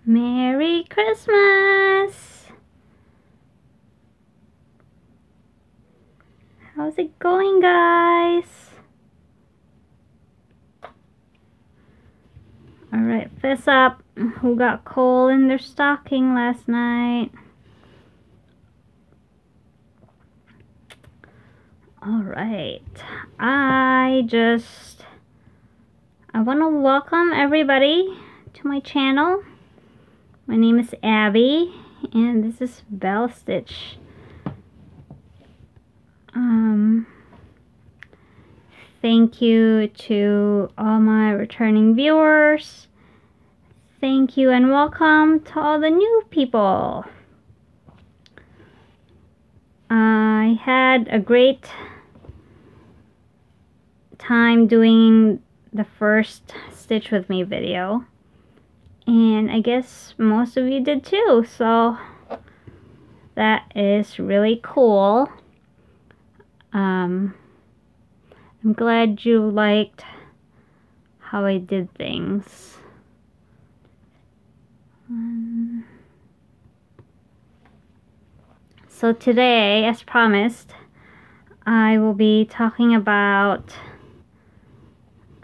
Merry Christmas! How's it going, guys? Alright, fist up. Who got coal in their stocking last night? Alright. I want to welcome everybody to my channel. My name is Abby, and this is Bellastitch. Thank you to all my returning viewers. Thank you and welcome to all the new people. I had a great time doing the first Stitch With Me video, and I guess most of you did too, so that is really cool. I'm glad you liked how I did things. So today, as promised, I will be talking about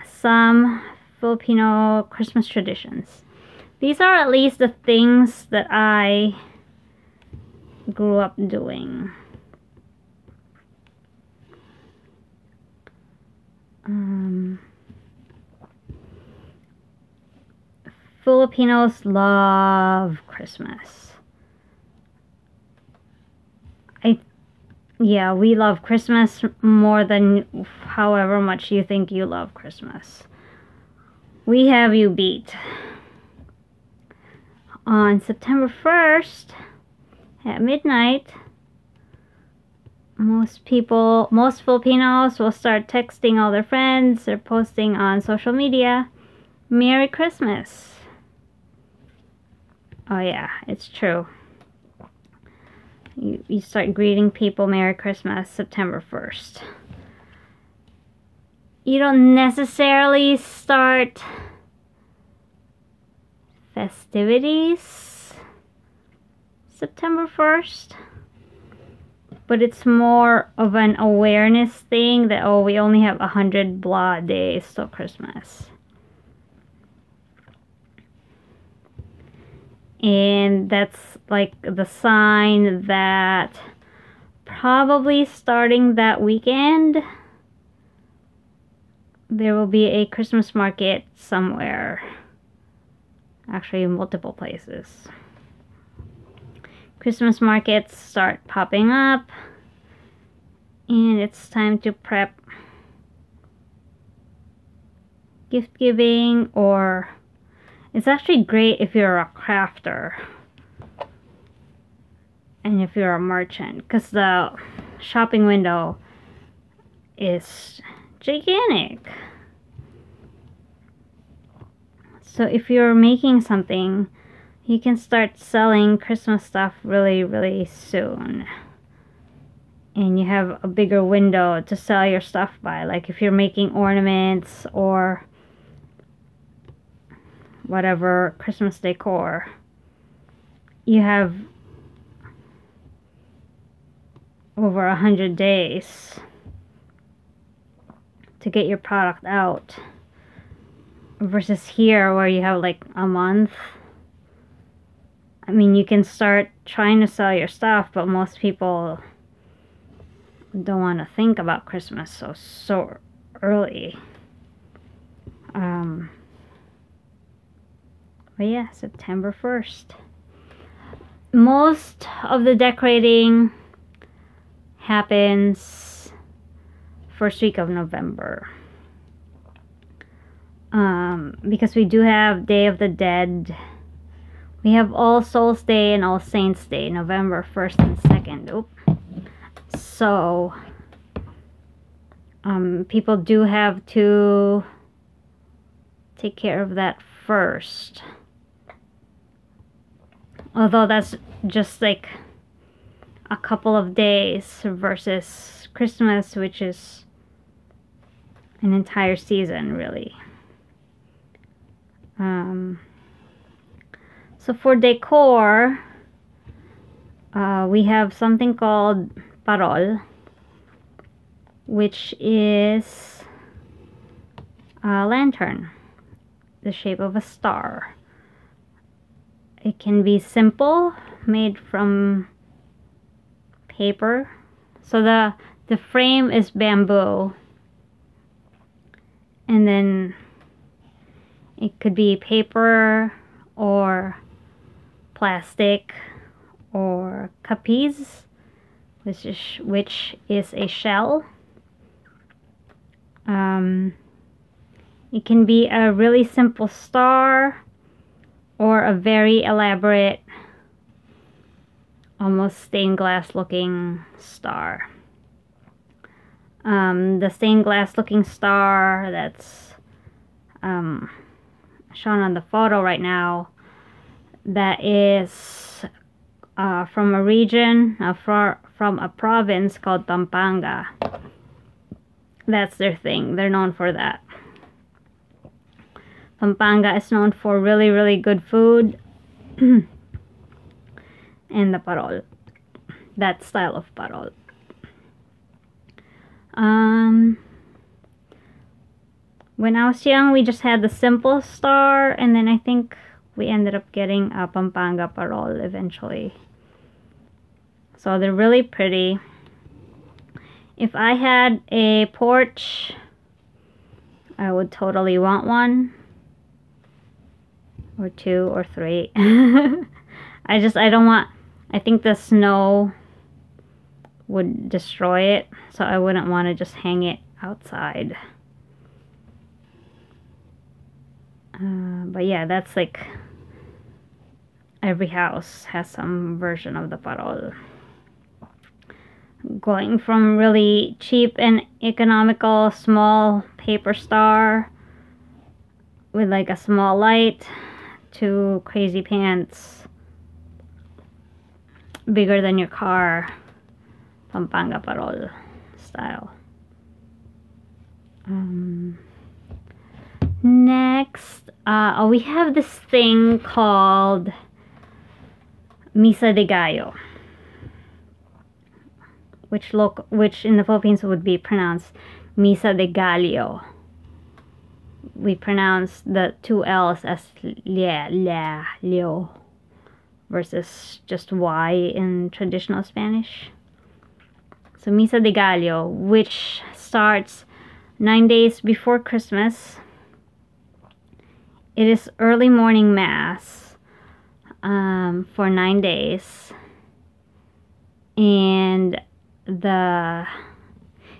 some Filipino Christmas traditions. These are at least the things that I grew up doing. Filipinos love Christmas. Yeah, we love Christmas more than however much you think you love Christmas. We have you beat. On September 1st at midnight, most Filipinos will start texting all their friends or posting on social media, "Merry Christmas." Oh yeah, it's true. You start greeting people Merry Christmas September 1st. You don't necessarily start festivities September 1st, but it's more of an awareness thing that, oh, we only have 100 blah days till Christmas. And that's like the sign that probably starting that weekend, there will be a Christmas market somewhere. Actually, multiple places. Christmas markets start popping up, and it's time to prep gift giving, or it's actually great if you're a crafter and if you're a merchant, because the shopping window is gigantic. So if you're making something, you can start selling Christmas stuff really, really soon. And you have a bigger window to sell your stuff by. Like if you're making ornaments or whatever Christmas decor, you have over 100 days to get your product out, versus here where you have like a month. I mean, you can start trying to sell your stuff, but most people don't want to think about Christmas so early. But yeah, September 1st. Most of the decorating happens first week of November. Because we do have Day of the Dead. We have All Souls Day and All Saints Day, November 1st and 2nd. Oop. So, people do have to take care of that first. Although that's just like a couple of days versus Christmas, which is an entire season, really. So for decor, we have something called parol, which is a lantern, the shape of a star. It can be simple, made from paper. So the frame is bamboo, and then it could be paper or plastic or capiz, which is a shell. It can be a really simple star or a very elaborate, almost stained glass looking star. The stained glass looking star that's shown on the photo right now, that is from a region, from a province called Pampanga. That's their thing. They're known for that. Pampanga is known for really, really good food. And the parol. That style of parol. When I was young, we just had the simple star, and then I think we ended up getting a Pampanga parol eventually. So they're really pretty. If I had a porch, I would totally want one. Or two or three. I don't want, I think the snow would destroy it, so I wouldn't want to just hang it outside. But yeah, that's like, every house has some version of the parol. Going from really cheap and economical small paper star with like a small light to crazy pants, bigger than your car, Pampanga parol style. Next, we have this thing called Misa de Gallo, which in the Philippines would be pronounced Misa de Gallo. We pronounce the two L's as leo, versus just Y in traditional Spanish. So Misa de Gallo, which starts 9 days before Christmas. It is early morning mass for 9 days, and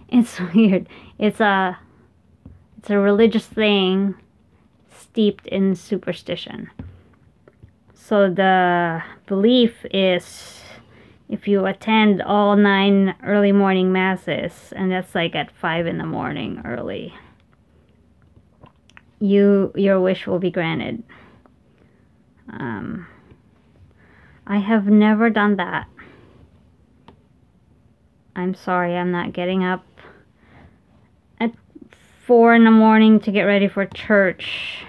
it's weird. It's a religious thing steeped in superstition. So the belief is, if you attend all 9 early morning masses, and that's like at 5 in the morning early, your wish will be granted. I have never done that. I'm sorry, I'm not getting up at 4 in the morning to get ready for church.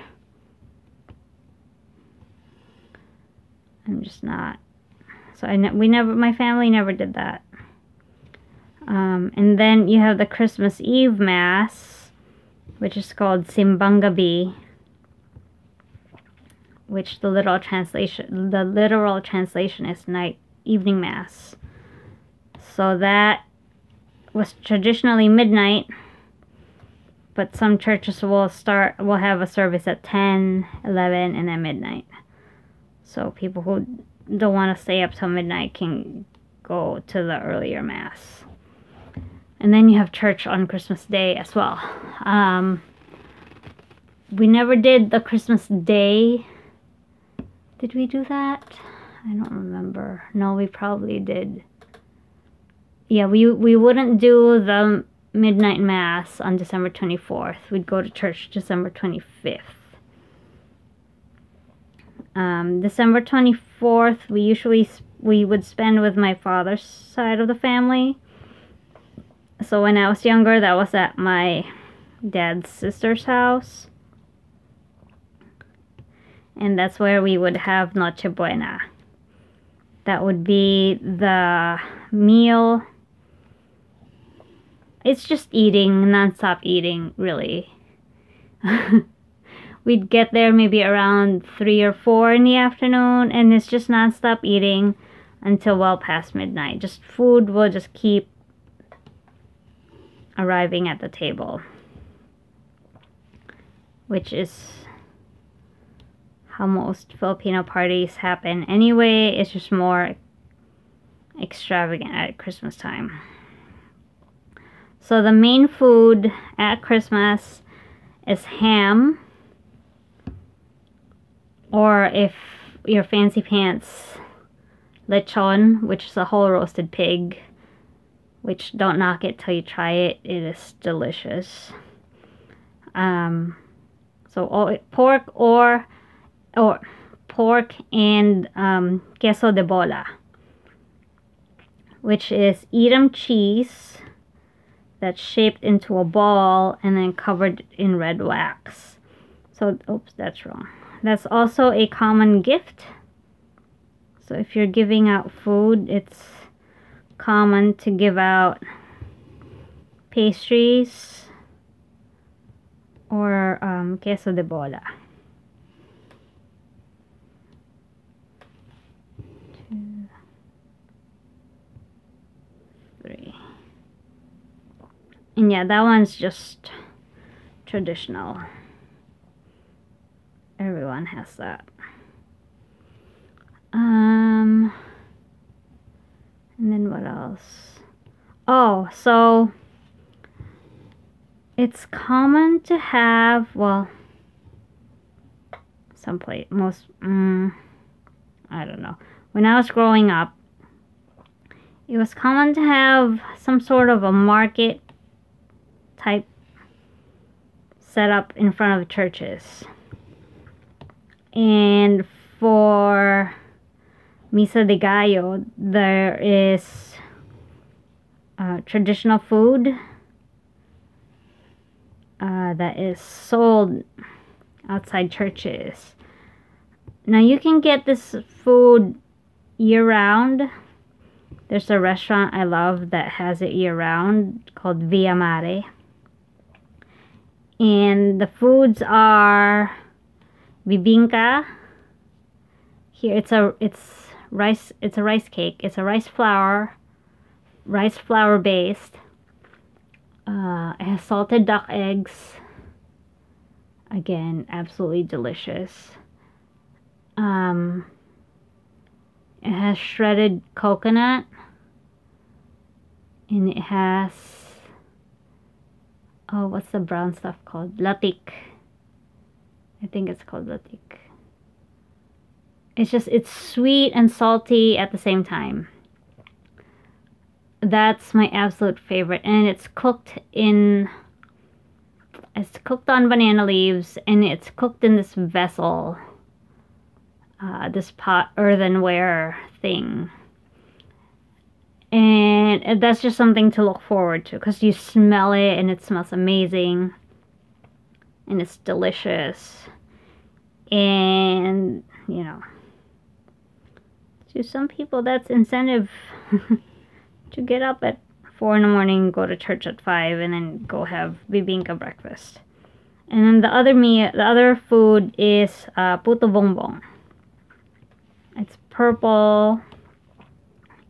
I'm just not. So my family never did that. And then you have the Christmas Eve Mass, which is called Simbang Gabi, which the literal translation is evening mass. So that was traditionally midnight, but some churches will have a service at 10, 11, and then midnight. So people who don't want to stay up till midnight can go to the earlier mass. And then you have church on Christmas Day as well. We never did the Christmas Day. Did we do that? I don't remember. No, we probably did. Yeah, we wouldn't do the midnight mass on December 24th. We'd go to church December 25th. December 24th, we would spend with my father's side of the family. So when I was younger, that was at my dad's sister's house. and that's where we would have Noche Buena. That would be the meal. It's just eating, non-stop eating, really. We'd get there maybe around 3 or 4 in the afternoon, and it's just non-stop eating until well past midnight. Just food will just keep arriving at the table, which is how most Filipino parties happen anyway. It's just more extravagant at Christmas time. So the main food at Christmas is ham, or if you're fancy pants, lechon, which is a whole roasted pig, which don't knock it till you try it. It is delicious. So pork or pork and queso de bola, which is Edam cheese that's shaped into a ball and then covered in red wax. So, oops, that's wrong. That's also a common gift. So if you're giving out food, it's common to give out pastries or queso de bola. 2, 3. And yeah, that one's just traditional. Everyone has that. And then what else? Oh, so it's common to have, well, most, I don't know. When I was growing up, it was common to have some sort of a market type setup in front of churches. And for Misa de Gallo, there is traditional food that is sold outside churches. Now you can get this food year-round. There's a restaurant I love that has it year-round called Via Mare. And the foods are bibingka. Here it's a rice cake. It's a rice flour based. It has salted duck eggs. Again, absolutely delicious. It has shredded coconut, and it has, oh, what's the brown stuff called? Latik. I think it's called latik. It's sweet and salty at the same time. That's my absolute favorite, and it's cooked on banana leaves, and it's cooked in this vessel, this pot earthenware thing. And that's just something to look forward to, because you smell it and it smells amazing and it's delicious. And you know, to some people that's incentive to get up at 4 in the morning, go to church at 5, and then go have bibingka breakfast. And then the other food is puto bongbong. It's purple.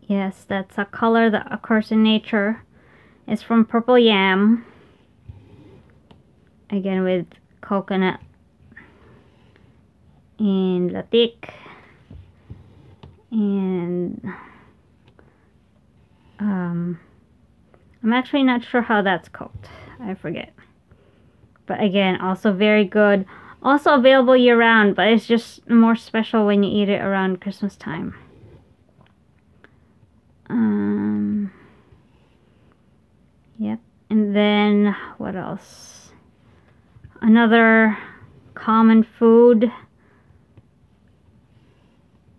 Yes, that's a color that occurs in nature. It's from purple yam. Again, with coconut and latik. And I'm actually not sure how that's cooked. I forget. But again, also very good. Also available year-round, but it's just more special when you eat it around Christmas time. Yep. And then, what else? Another common food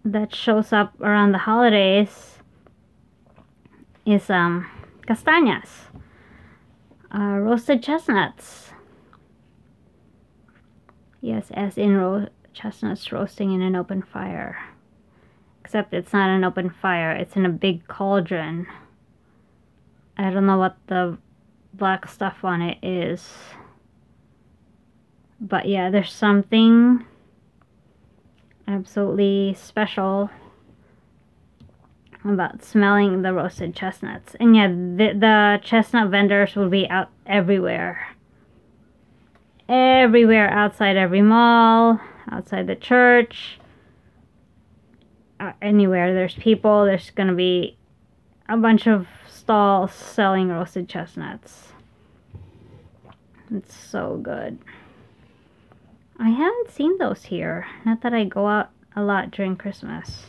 that shows up around the holidays is castañas, roasted chestnuts. Yes, as in chestnuts roasting in an open fire. Except it's not an open fire, it's in a big cauldron. I don't know what the black stuff on it is. But yeah, there's something absolutely special about smelling the roasted chestnuts. And yeah, the chestnut vendors will be out everywhere. Everywhere, outside every mall, outside the church. Anywhere there's people, there's gonna be a bunch of stalls selling roasted chestnuts. It's so good. I haven't seen those here. Not that I go out a lot during Christmas.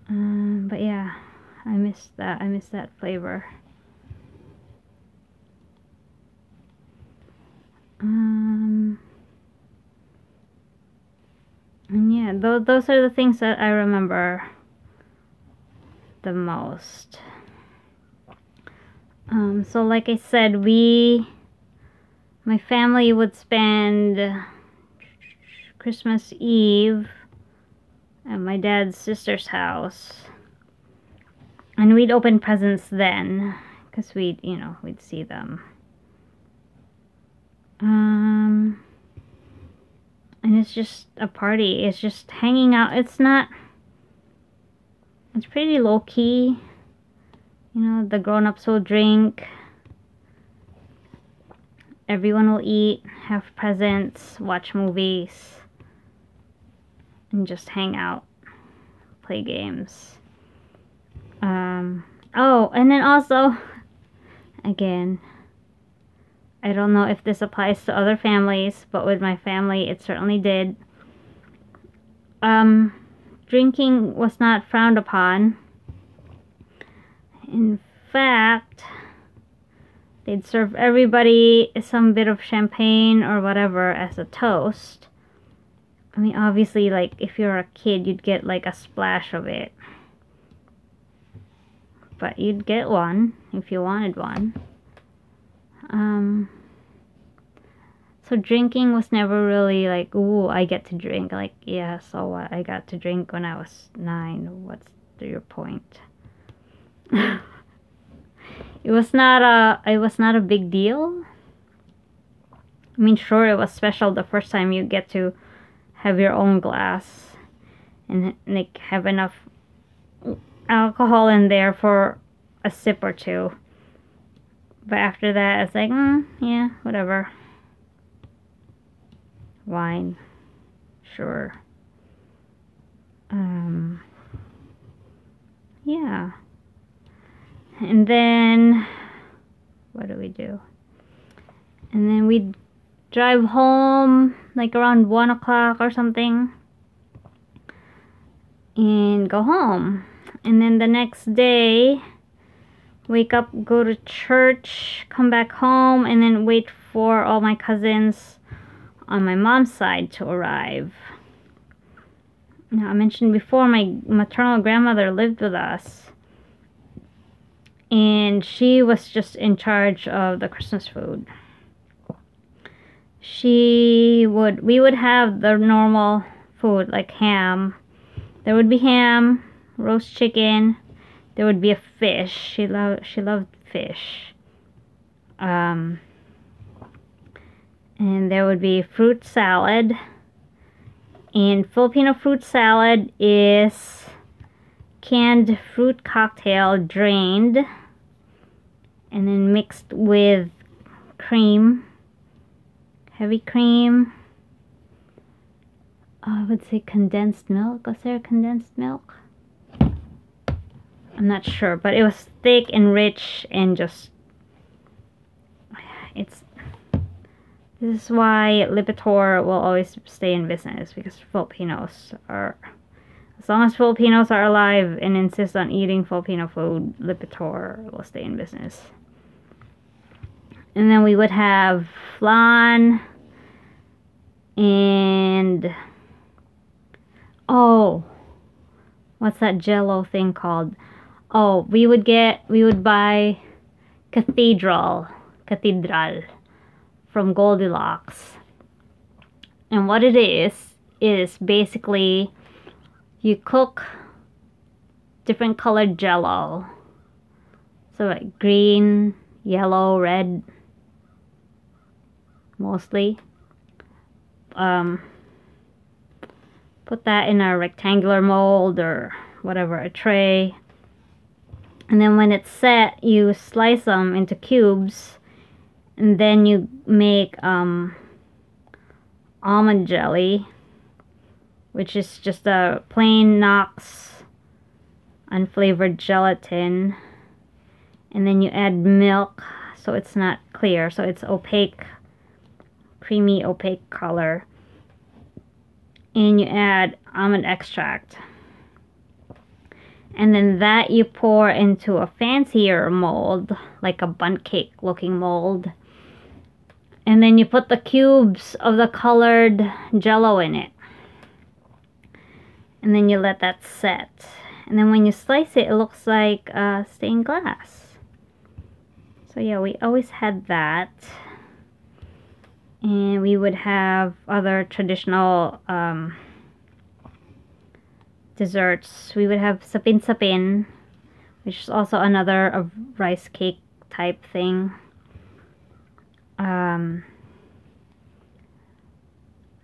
But yeah, I miss that. I miss that flavor. And yeah, those are the things that I remember the most. So like I said, my family would spend Christmas Eve at my dad's sister's house. And we'd open presents then, because we'd see them. And it's just a party. It's just hanging out. It's pretty low-key. The grown-ups will drink. Everyone will eat, have presents, watch movies, and just hang out, play games. Oh, and then also, again, I don't know if this applies to other families, but with my family, it certainly did. Drinking was not frowned upon. In fact, they'd serve everybody some bit of champagne or whatever as a toast. I mean, obviously, like, if you're a kid, you'd get, like, a splash of it. But you'd get one if you wanted one. So drinking was never really like, ooh, I get to drink. Like, yeah, so what? I got to drink when I was 9. What's your point? It was not a big deal. I mean, sure, it was special the first time you get to have your own glass and like have enough alcohol in there for a sip or two. But after that, it's like, yeah, whatever. Wine, sure. Yeah. And then, what do we do? And then we'd drive home, like around 1 o'clock or something. And go home. And then the next day, wake up, go to church, come back home, and then wait for all my cousins on my mom's side to arrive. Now, I mentioned before, my maternal grandmother lived with us. And she was just in charge of the Christmas food. We would have the normal food, like ham. There would be ham, roast chicken. There would be a fish. She loved fish. And there would be fruit salad. And Filipino fruit salad is canned fruit cocktail drained and then mixed with cream, heavy cream. I would say condensed milk. Was there condensed milk? I'm not sure, but it was thick and rich and just, this is why Lipitor will always stay in business, because Filipinos are, as long as Filipinos are alive and insist on eating Filipino food, Lipitor will stay in business. And then we would have flan and, oh, what's that Jello thing called? Oh, we would buy cathedral from Goldilocks. And what it is basically you cook different colored jello. So like green, yellow, red, mostly. Put that in a rectangular mold or whatever, a tray. And then when it's set, you slice them into cubes. And then you make almond jelly, which is just a plain Knox unflavored gelatin. And then you add milk, so it's not clear, so it's opaque, creamy opaque color. And you add almond extract. And then that you pour into a fancier mold, like a bundt cake looking mold. And then you put the cubes of the colored jello in it. And then you let that set. And then when you slice it, it looks like stained glass. So yeah, we always had that. And we would have other traditional desserts. We would have sapin, which is also another rice cake type thing.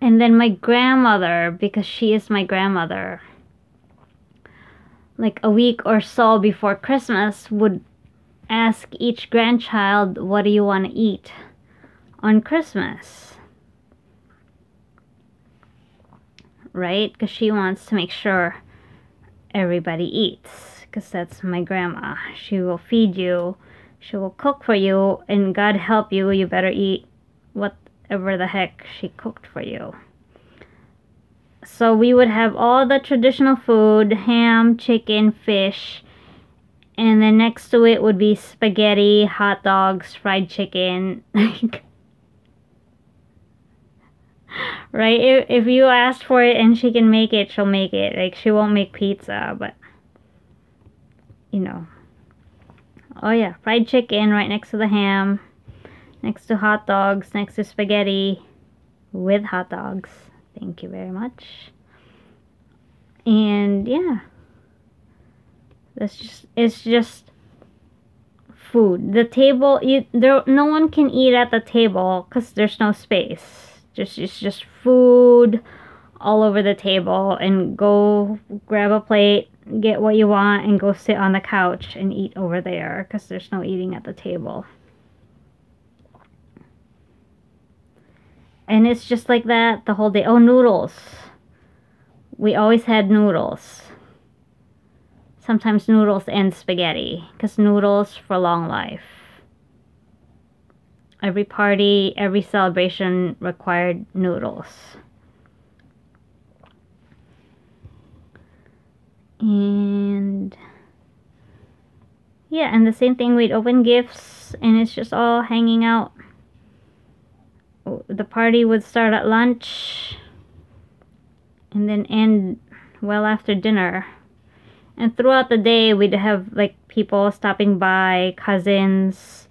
And then my grandmother, because she is my grandmother, like a week or so before Christmas, would ask each grandchild, what do you want to eat on Christmas? Right? Because she wants to make sure everybody eats. Because that's my grandma. She will feed you. She will cook for you. And God help you, you better eat whatever the heck she cooked for you. So we would have all the traditional food, ham, chicken, fish. And then next to it would be spaghetti, hot dogs, fried chicken. Right? If you ask for it and she can make it, she'll make it. Like, she won't make pizza, but, you know. Oh yeah, fried chicken right next to the ham. Next to hot dogs, next to spaghetti with hot dogs. Thank you very much. And yeah. It's just food. The table, no one can eat at the table because there's no space. It's just food all over the table, and go grab a plate, get what you want, and go sit on the couch and eat over there because there's no eating at the table. And it's just like that the whole day. Oh, noodles. We always had noodles. Sometimes noodles and spaghetti, because noodles for long life. Every party, every celebration required noodles. And yeah, and the same thing, we'd open gifts and it's just all hanging out. The party would start at lunch and then end well after dinner. And throughout the day, we'd have like people stopping by, cousins.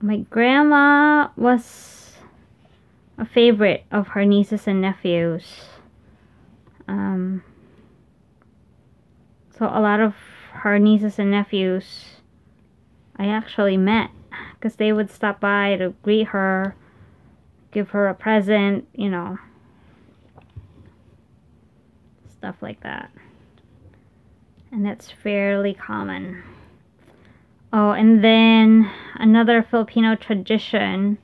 My grandma was a favorite of her nieces and nephews. So a lot of her nieces and nephews I actually met, because they would stop by to greet her, give her a present, you know. Stuff like that. And that's fairly common. Oh, and then another Filipino tradition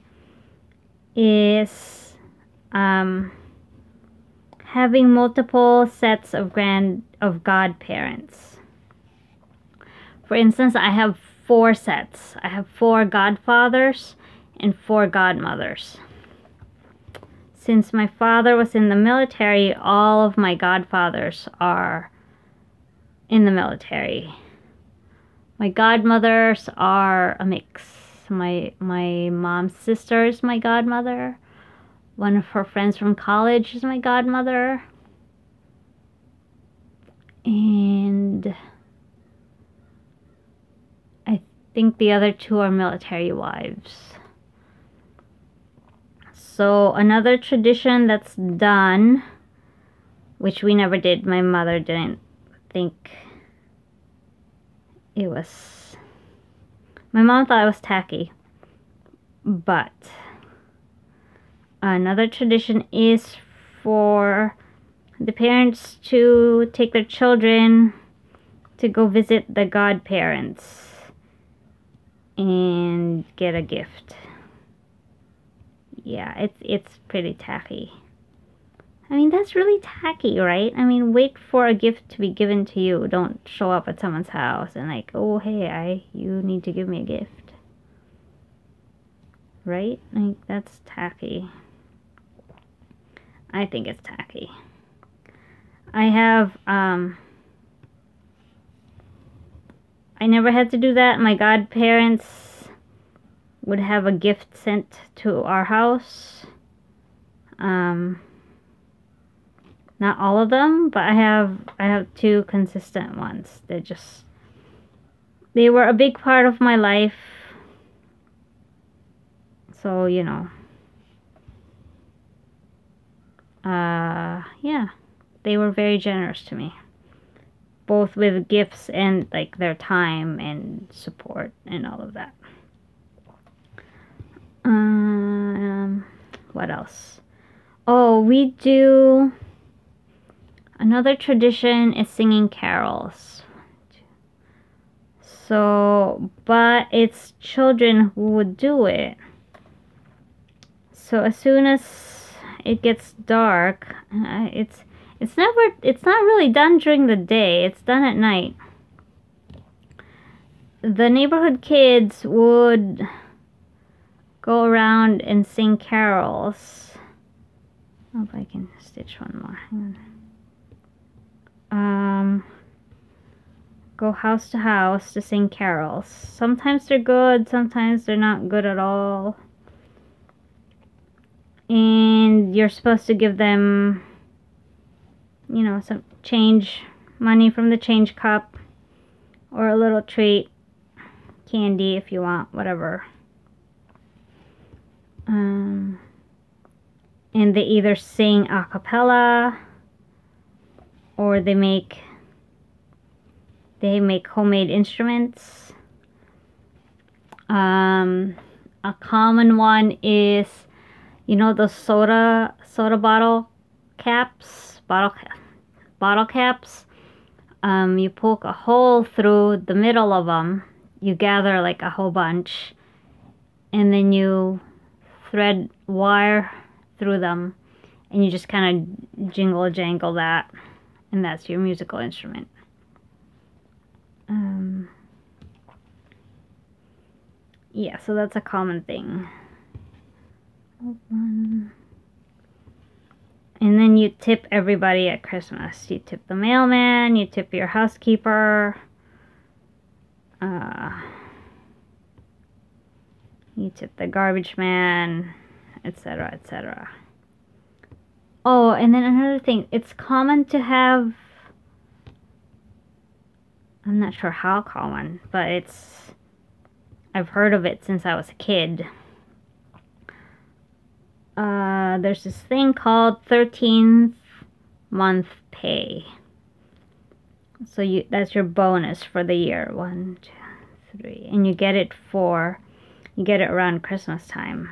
is having multiple sets of godparents. For instance, I have 4 sets. I have 4 godfathers and 4 godmothers. Since my father was in the military, all of my godfathers are in the military. My godmothers are a mix. My mom's sister is my godmother. One of her friends from college is my godmother. And I think the other two are military wives. So another tradition that's done, which we never did, my mother didn't think it was, my mom thought it was tacky, but another tradition is for the parents to take their children to go visit the godparents and get a gift. Yeah, it's pretty tacky. I mean, that's really tacky, right? I mean, wait for a gift to be given to you. Don't show up at someone's house and like, oh, hey, you need to give me a gift. Right? Like, that's tacky. I think it's tacky. I have, I never had to do that. My godparents would have a gift sent to our house. Not all of them, but I have two consistent ones. They were a big part of my life. So, you know. Yeah. They were very generous to me. Both with gifts and like their time and support and all of that. What else? Oh, we do, another tradition is singing carols. So, but it's children who would do it. So as soon as it gets dark, it's not really done during the day. It's done at night. The neighborhood kids would go around and sing carols. I hope I can stitch one more. Hang on. Go house to house to sing carols. Sometimes they're good, sometimes they're not good at all. And you're supposed to give them, you know, some change, money from the change cup, or a little treat, candy if you want, whatever. And they either sing a cappella or they make homemade instruments. A common one is, you know, the soda bottle caps. You poke a hole through the middle of them. You gather like a whole bunch, and then you thread wire through them, and you just kind of jingle jangle that, and that's your musical instrument. Yeah, so that's a common thing. And then you tip everybody at Christmas. You tip the mailman, you tip your housekeeper, you tip the garbage man, etc., etc. Oh, and then another thing, it's common to have, I'm not sure how common, but I've heard of it since I was a kid. There's this thing called 13th month pay. So that's your bonus for the year. 1, 2, 3. And you get it around Christmas time.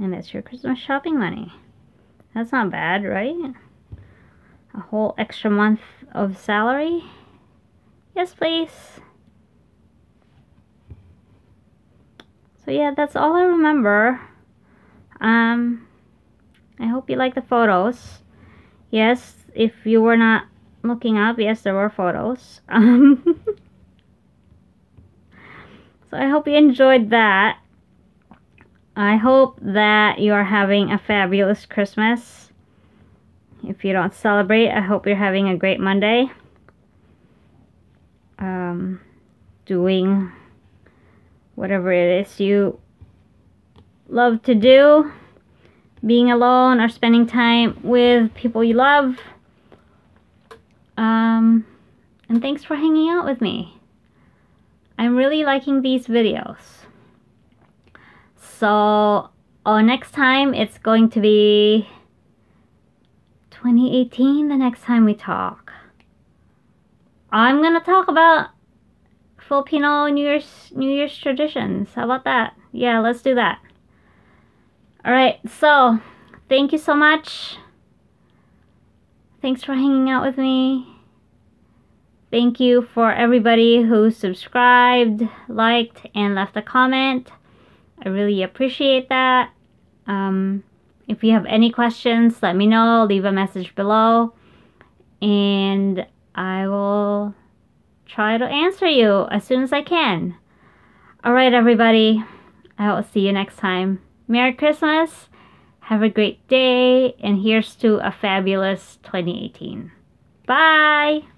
And that's your Christmas shopping money. That's not bad, right? A whole extra month of salary? Yes, please. So yeah, that's all I remember. I hope you like the photos. Yes, if you were not looking up, yes, there were photos. So I hope you enjoyed that. I hope that you are having a fabulous Christmas. If you don't celebrate, I hope you're having a great Monday. Doing whatever it is you love to do. Being alone or spending time with people you love. And thanks for hanging out with me. I'm really liking these videos. So, next time it's going to be 2018, the next time we talk. I'm gonna talk about Filipino New Year's traditions. How about that? Yeah, let's do that. Alright, so thank you so much. Thanks for hanging out with me. Thank you for everybody who subscribed, liked, and left a comment. I really appreciate that. If you have any questions, let me know. Leave a message below. And I will try to answer you as soon as I can. Alright, everybody. I will see you next time. Merry Christmas. Have a great day. And here's to a fabulous 2018. Bye!